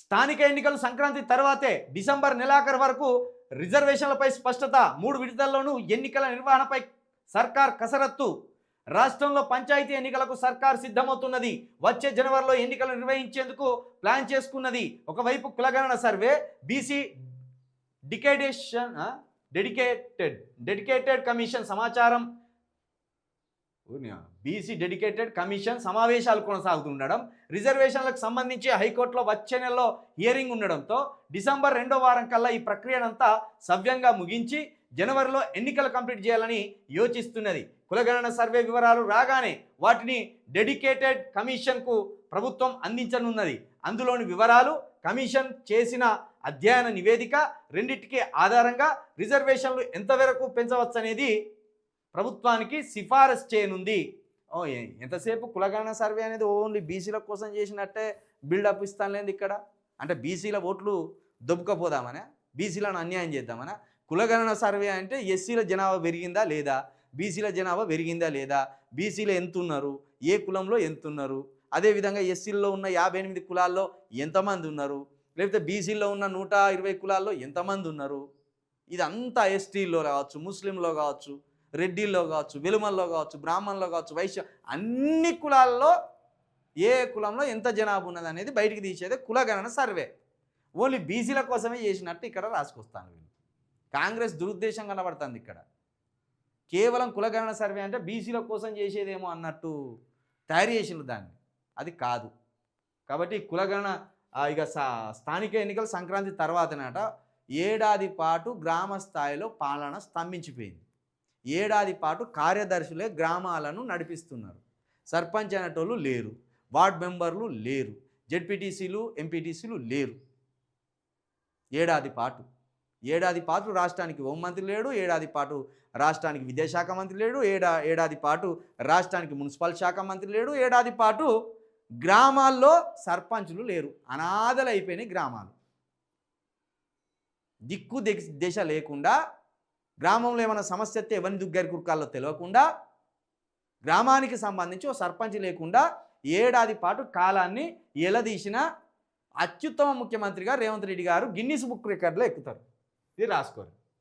స్థానిక ఎన్నికలు సంక్రాంతి తర్వాతే డిసెంబర్ నెలాఖరు వరకు రిజర్వేషన్లపై స్పష్టత. 3 విడతల్లోనూ ఎన్నికల నిర్వహణపై సర్కార్ కసరత్తు. రాష్ట్రంలో పంచాయతీ ఎన్నికలకు సర్కార్ సిద్ధమవుతున్నది. వచ్చే జనవరిలో ఎన్నికలు నిర్వహించేందుకు ప్లాన్ చేసుకున్నది. ఒకవైపు కులగణన సర్వే, బీసీ డెడికేటెడ్ కమిషన్ సమాచారం, బీసీ డెడికేటెడ్ కమిషన్ సమావేశాలు కొనసాగుతుండడం, రిజర్వేషన్లకు సంబంధించి హైకోర్టులో వచ్చే నెలలో హియరింగ్ ఉండడంతో డిసెంబర్ 2వ వారం కల్లా ఈ ప్రక్రియనంతా సవ్యంగా ముగించి జనవరిలో ఎన్నికలు కంప్లీట్ చేయాలని యోచిస్తున్నది. కులగణన సర్వే వివరాలు రాగానే వాటిని డెడికేటెడ్ కమిషన్కు ప్రభుత్వం అందించనున్నది. అందులోని వివరాలు, కమిషన్ చేసిన అధ్యయన నివేదిక రెండింటికి ఆధారంగా రిజర్వేషన్లు ఎంతవరకు పెంచవచ్చనేది ప్రభుత్వానికి సిఫారసు చేయనుంది. ఎంతసేపు కులగణన సర్వే అనేది ఓన్లీ బీసీల కోసం చేసినట్టే బిల్డప్ ఇస్తానులేంది ఇక్కడ. అంటే బీసీల ఓట్లు దొబ్బకపోదామనే, బీసీలను అన్యాయం చేద్దామనే. కులగణన సర్వే అంటే ఎస్సీల జనాభా పెరిగిందా లేదా, బీసీల జనాభా పెరిగిందా లేదా, బీసీలు ఎంత ఉన్నారు, ఏ కులంలో ఎంత ఉన్నారు, అదేవిధంగా ఎస్సీల్లో ఉన్న 58 కులాల్లో ఎంతమంది ఉన్నారు, లేకపోతే బీసీల్లో ఉన్న 120 కులాల్లో ఎంతమంది ఉన్నారు, ఇదంతా ఎస్టీల్లో కావచ్చు, ముస్లింలో కావచ్చు, రెడ్డిల్లో కావచ్చు, వెలుమల్లో కావచ్చు, బ్రాహ్మణుల్లో కావచ్చు, వైశ్య, అన్ని కులాల్లో ఏ కులంలో ఎంత జనాభా ఉన్నది అనేది బయటికి తీసేదే కులగణన సర్వే. ఓన్లీ బీసీల కోసమే చేసినట్టు ఇక్కడ రాసుకొస్తాను. వీళ్ళు కాంగ్రెస్ దురుద్దేశం కనబడుతుంది ఇక్కడ. కేవలం కులగణన సర్వే అంటే బీసీల కోసం చేసేదేమో అన్నట్టు తయారు చేసిన దాన్ని, అది కాదు. కాబట్టి కులగణన ఇక స్థానిక ఎన్నికలు సంక్రాంతి తర్వాతనట ఏడాది పాటు గ్రామ స్థాయిలో పాలన స్తంభించిపోయింది. ఏడాది పాటు కార్యదర్శులే గ్రామాలను నడిపిస్తున్నారు. సర్పంచ్ అనేటోళ్ళు లేరు, వార్డ్ మెంబర్లు లేరు, జెడ్పీటీసీలు ఎంపీటీసీలు లేరు. ఏడాది పాటు రాష్ట్రానికి హోంమంత్రి లేడు, ఏడాది పాటు రాష్ట్రానికి విద్యాశాఖ మంత్రి లేడు, ఏడాది పాటు రాష్ట్రానికి మున్సిపల్ శాఖ మంత్రి లేడు, ఏడాది పాటు గ్రామాల్లో సర్పంచులు లేరు. అనాథలు అయిపోయినాయి గ్రామాలు. దిక్కు దిశ లేకుండా, గ్రామంలో ఏమైనా సమస్య వస్తే ఎవరిని దుగ్గరి కుర్కాల్లో తెలియకుండా, గ్రామానికి సంబంధించి ఓ సర్పంచ్ లేకుండా ఏడాది పాటు కాలాన్ని ఎలదీసిన అత్యుత్తమ ముఖ్యమంత్రిగా రేవంత్ రెడ్డి గారు గిన్నిస్ బుక్ రికార్డులో ఎక్కుతారు. ఇది రాసుకోరు.